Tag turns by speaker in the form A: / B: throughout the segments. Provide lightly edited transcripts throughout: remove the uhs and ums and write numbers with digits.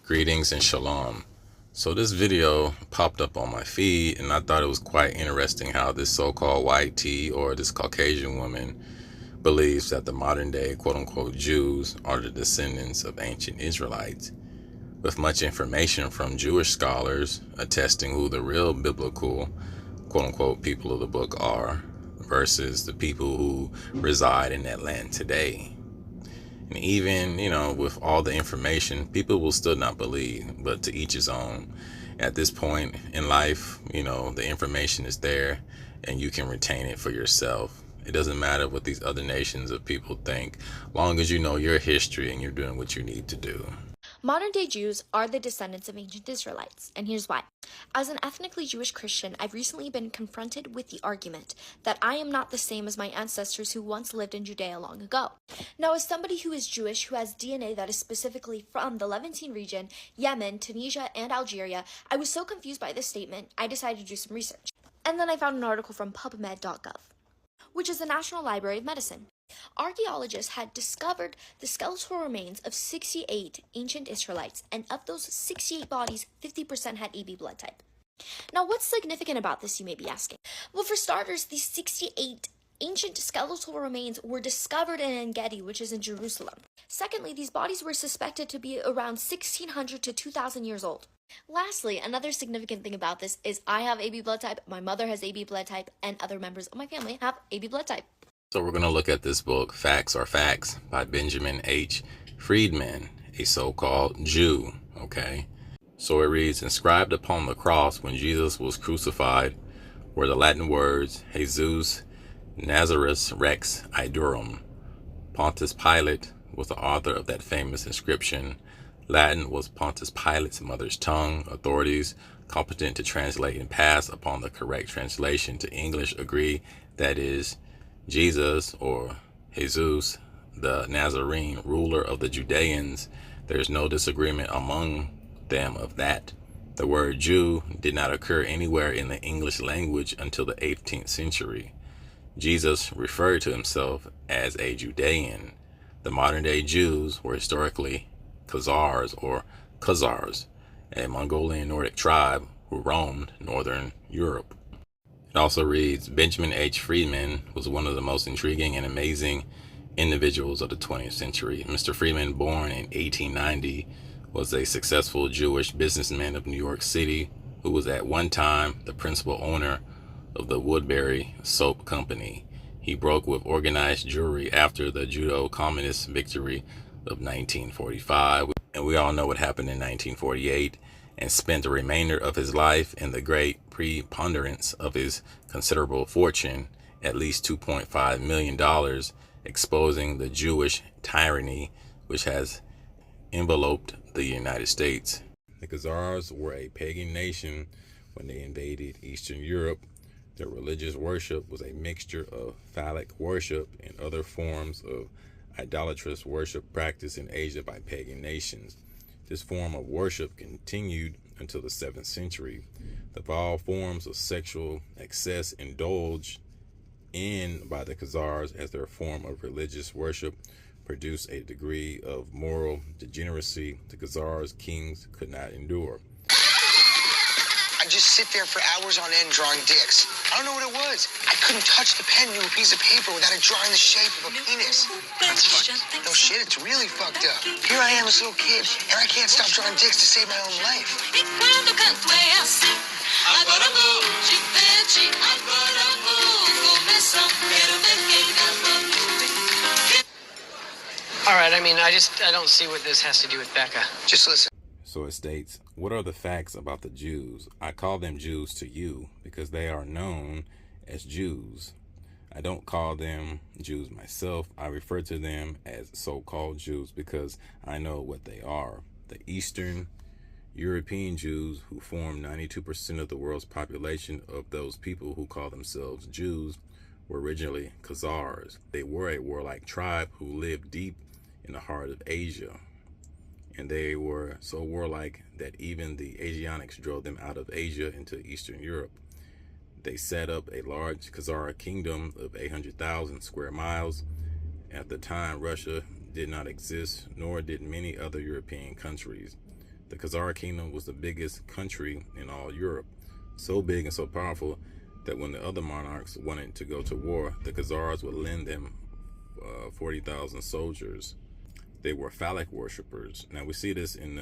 A: Greetings and shalom. So this video popped up on my feed and I thought it was quite interesting how this so-called white tea or this Caucasian woman believes that the modern day quote-unquote Jews are the descendants of ancient Israelites, with much information from Jewish scholars attesting who the real biblical quote-unquote people of the book are versus the people who reside in that land today. And even, with all the information, people will still not believe, but to each his own. At this point in life, the information is there and you can retain it for yourself. It doesn't matter what these other nations of people think, long as you know your history and you're doing what you need to do.
B: Modern-day Jews are the descendants of ancient Israelites, and here's why. As an ethnically Jewish Christian, I've recently been confronted with the argument that I am not the same as my ancestors who once lived in Judea long ago. Now, as somebody who is Jewish, who has DNA that is specifically from the Levantine region, Yemen, Tunisia, and Algeria, I was so confused by this statement, I decided to do some research. And then I found an article from PubMed.gov, which is the National Library of Medicine. Archaeologists had discovered the skeletal remains of 68 ancient Israelites, and of those 68 bodies, 50% had AB blood type. Now, what's significant about this, you may be asking? Well, for starters, these 68 ancient skeletal remains were discovered in En-Gedi, which is in Jerusalem. Secondly, these bodies were suspected to be around 1600 to 2000 years old. Lastly, another significant thing about this is I have AB blood type, my mother has AB blood type, and other members of my family have AB blood type.
A: So we're going to look at this book, Facts Are Facts, by Benjamin H. Friedman, a so-called Jew, okay? So it reads, inscribed upon the cross when Jesus was crucified were the Latin words, Jesus Nazareth Rex Idurum. Pontius Pilate was the author of that famous inscription. Latin was Pontius Pilate's mother's tongue. Authorities competent to translate and pass upon the correct translation to English agree that is Jesus or Jesus, the Nazarene, ruler of the Judeans. There's no disagreement among them of that. The word Jew did not occur anywhere in the English language until the 18th century. Jesus referred to himself as a Judean. The modern day Jews were historically Khazars or Khazars, a Mongolian Nordic tribe who roamed northern Europe. It also reads, Benjamin H. Friedman was one of the most intriguing and amazing individuals of the 20th century. Mr. Friedman, born in 1890, was a successful Jewish businessman of New York City who was at one time the principal owner of the Woodbury Soap Company. He broke with organized Jewry after the Judo-Communist victory of 1945, and we all know what happened in 1948, and spent the remainder of his life in the great preponderance of his considerable fortune, at least $2.5 million, exposing the Jewish tyranny which has enveloped the United States. The Khazars were a pagan nation when they invaded Eastern Europe. Their religious worship was a mixture of phallic worship and other forms of idolatrous worship practiced in Asia by pagan nations. This form of worship continued until the 7th century. The foul forms of sexual excess indulged in by the Khazars as their form of religious worship produced a degree of moral degeneracy the Khazars' kings could not endure.
C: I just sit there for hours on end drawing dicks. I don't know what it was. I couldn't touch the pen to a piece of paper without it drawing the shape of a penis. That's fucked. No shit, it's really fucked up. Here I am, this little kid, and I can't stop drawing dicks to save my own life.
D: All right, I don't see what this has to do with Becca.
C: Just listen.
A: So it states, what are the facts about the Jews? I call them Jews to you because they are known as Jews. I don't call them Jews myself. I refer to them as so-called Jews because I know what they are. The Eastern European Jews, who form 92% of the world's population of those people who call themselves Jews, were originally Khazars. They were a warlike tribe who lived deep in the heart of Asia. And they were so warlike that even the Asiatics drove them out of Asia into Eastern Europe. They set up a large Khazar kingdom of 800,000 square miles. At the time, Russia did not exist, nor did many other European countries. The Khazar kingdom was the biggest country in all Europe, so big and so powerful that when the other monarchs wanted to go to war, the Khazars would lend them 40,000 soldiers. They were phallic worshippers. Now we see this in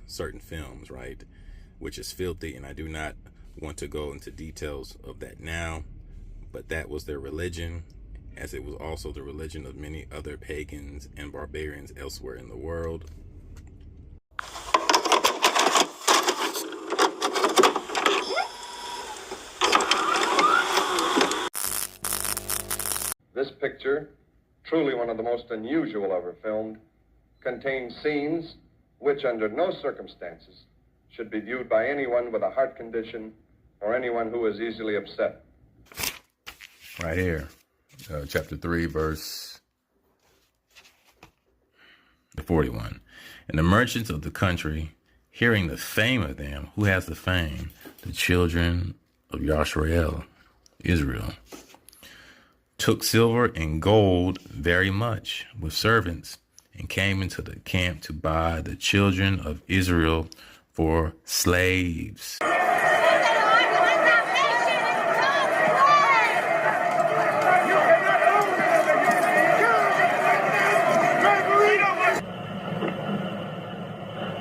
A: certain films, right? Which is filthy, and I do not want to go into details of that now, but that was their religion, as it was also the religion of many other pagans and barbarians elsewhere in the world.
E: This picture, truly one of the most unusual ever filmed, contains scenes which under no circumstances should be viewed by anyone with a heart condition or anyone who is easily upset.
A: Right here, chapter 3, verse 41. And the merchants of the country, hearing the fame of them, who has the fame? The children of Yashar'el, Israel, took silver and gold very much with servants, and came into the camp to buy the children of Israel for slaves.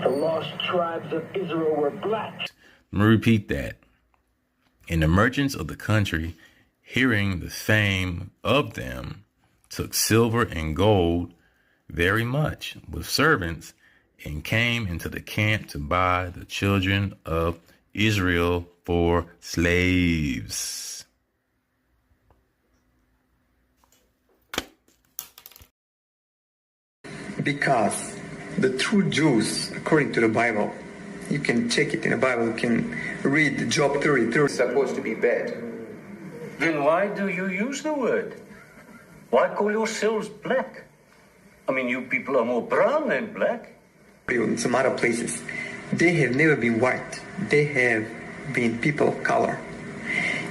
F: The lost tribes of Israel were black.
A: Let me repeat that. And the merchants of the country, hearing the fame of them, took silver and gold very much with servants, and came into the camp to buy the children of Israel for slaves.
G: Because the true Jews, according to the Bible, you can check it in the Bible, you can read Job 33.
H: It's supposed to be bad.
F: Then why do you use the word? Why call yourselves black? I mean, you people are more brown than black.
G: In some other places, they have never been white. They have been people of color.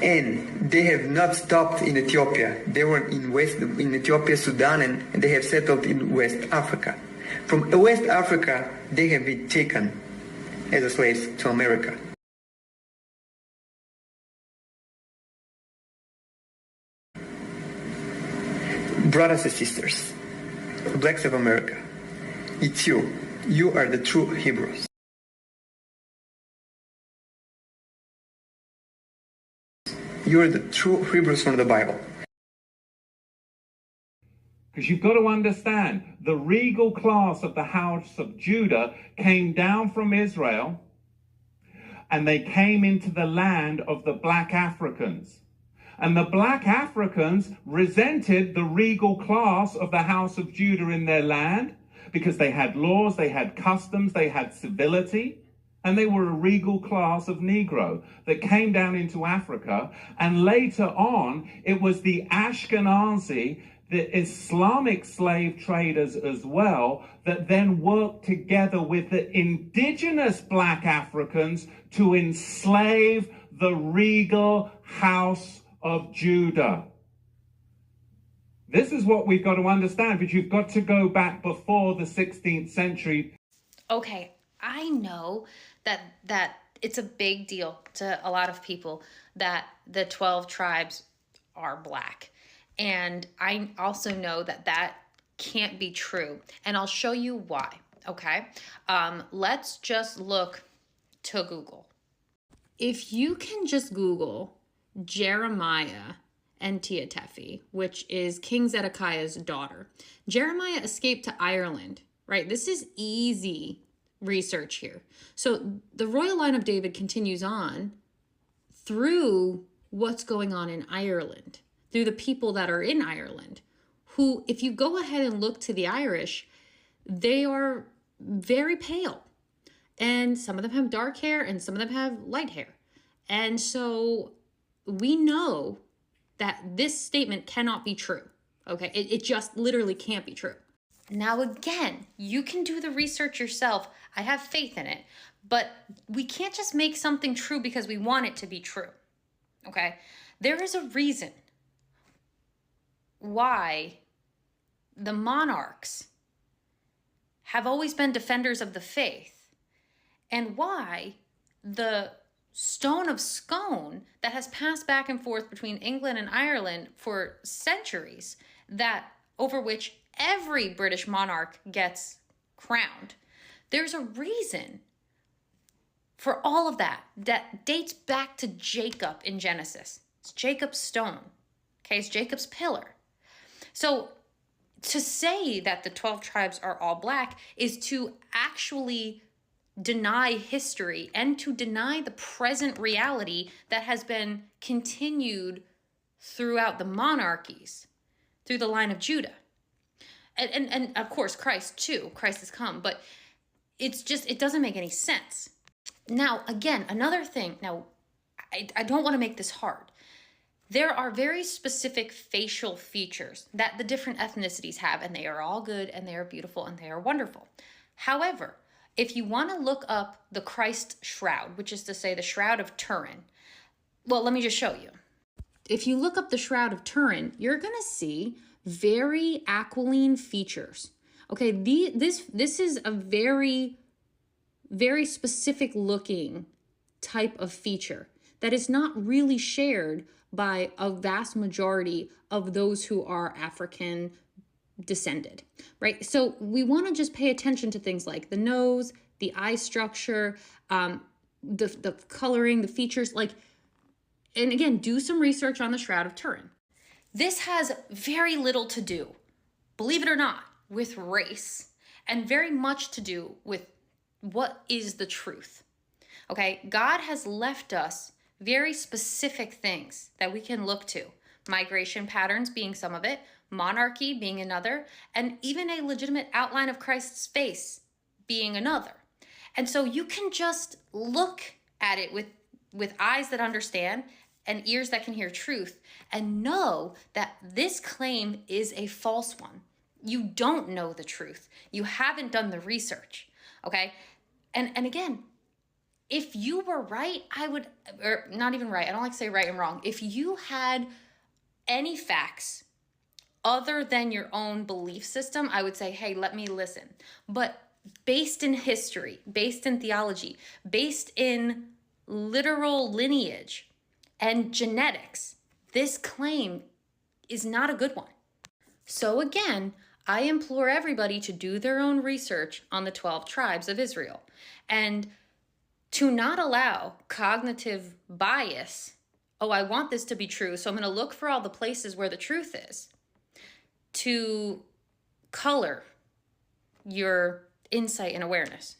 G: And they have not stopped in Ethiopia. They were in Ethiopia, Sudan, and they have settled in West Africa. From West Africa, they have been taken as slaves to America. Brothers and sisters, blacks of America, it's you. You are the true Hebrews. You are the true Hebrews from the Bible.
I: Because you've got to understand, the regal class of the house of Judah came down from Israel, and they came into the land of the black Africans. And the black Africans resented the regal class of the house of Judah in their land, because they had laws, they had customs, they had civility, and they were a regal class of Negro that came down into Africa. And later on, it was the Ashkenazi, the Islamic slave traders as well, that then worked together with the indigenous black Africans to enslave the regal house of Judah. This is what we've got to understand, but you've got to go back before the 16th century.
J: Okay, I know that it's a big deal to a lot of people that the 12 tribes are black. And I also know that that can't be true. And I'll show you why, okay? Let's just look to Google. If you can just Google Jeremiah and Tefi, which is King Zedekiah's daughter. Jeremiah escaped to Ireland, right? This is easy research here. So the royal line of David continues on through what's going on in Ireland, through the people that are in Ireland, who, if you go ahead and look to the Irish, they are very pale. And some of them have dark hair and some of them have light hair. And so we know that this statement cannot be true, okay? It just literally can't be true. Now, again, you can do the research yourself. I have faith in it. But we can't just make something true because we want it to be true, okay? There is a reason why the monarchs have always been defenders of the faith. and why the stone of scone that has passed back and forth between England and Ireland for centuries, that over which every British monarch gets crowned. There's a reason for all of that dates back to Jacob in Genesis. It's Jacob's stone. Okay, it's Jacob's pillar. So to say that the 12 tribes are all black is to actually deny history and to deny the present reality that has been continued throughout the monarchies, through the line of Judah. And of course, Christ too. Christ has come, but it's just, it doesn't make any sense. Now, again, another thing, now, I don't want to make this hard. There are very specific facial features that the different ethnicities have, and they are all good, and they are beautiful, and they are wonderful. However, if you want to look up the Christ shroud, which is to say the Shroud of Turin, well, let me just show you. If you look up the Shroud of Turin, you're going to see very aquiline features. Okay, this is a very, very specific looking type of feature that is not really shared by a vast majority of those who are African descended, right? So we want to just pay attention to things like the nose, the eye structure, the coloring, the features, like, and again, do some research on the Shroud of Turin. This has very little to do, believe it or not, with race, and very much to do with what is the truth. Okay, God has left us very specific things that we can look to. Migration patterns being some of it, monarchy being another, and even a legitimate outline of Christ's face being another. And so you can just look at it with eyes that understand and ears that can hear truth and know that this claim is a false one. You don't know the truth. You haven't done the research, okay? And again, if you were right, I would, or not even right, I don't like to say right and wrong. If you had any facts other than your own belief system, I would say, hey, let me listen. But based in history, based in theology, based in literal lineage and genetics, this claim is not a good one. So again, I implore everybody to do their own research on the 12 tribes of Israel and to not allow cognitive bias. Oh, I want this to be true, so I'm going to look for all the places where the truth is, to color your insight and awareness.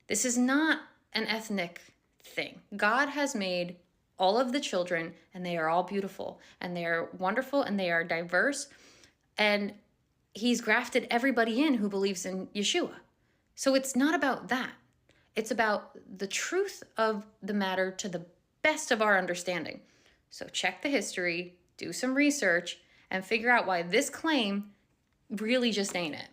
J: This is not an ethnic thing. God has made all of the children, and they are all beautiful, and they are wonderful, and they are diverse, and he's grafted everybody in who believes in Yeshua. So it's not about that. It's about the truth of the matter to the best of our understanding. So check the history, do some research, and figure out why this claim really just ain't it.